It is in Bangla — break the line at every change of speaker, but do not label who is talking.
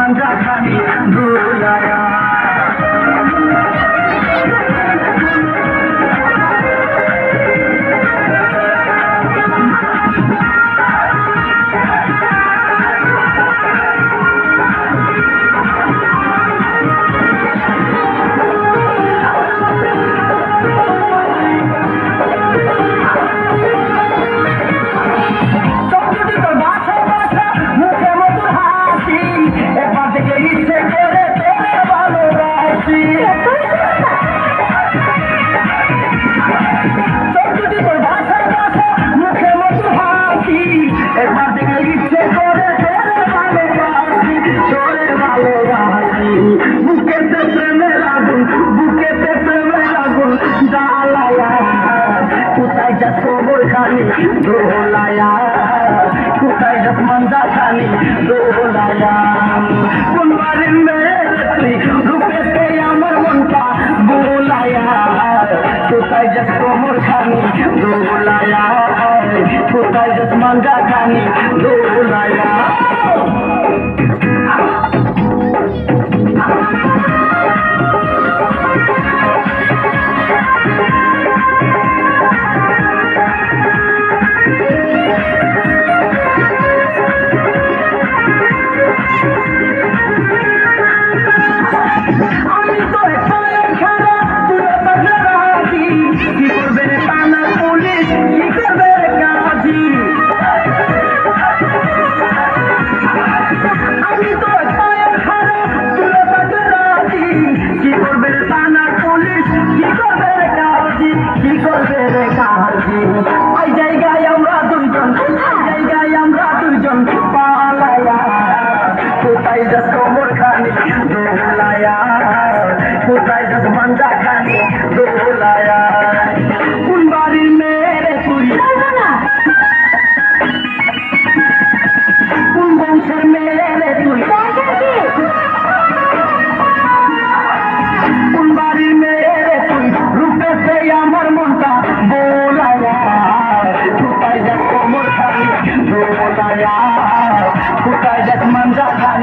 মাঞ্জা খানি দুলায়া দোলায়া কোথায় যাস মাঞ্জা খানি দোলায়া কোন বাড়ির মেয়ে তুই রূপেতে আমার মনটা বোলায়া কোথায় যাস কোমর খানি দোলায়া কোথায় যাস মাঞ্জা খানি দোলায়া ওই জায়গায় আমরা দুইজন পালায়া কোথায় যাস কোমর খানি দোলায়া কোথায় যাস মাঞ্জা খানি দোলায়া কোন বাড়ির মেয়ে তুই কোন বংশের মেয়ে তুই কোন বাড়ির মেয়ে তুই রূপেতে আমার মনটা বোলায়া কোথায় যাস কোমর খানি দোলায়া কোথায় যাস মাঞ্জা খানি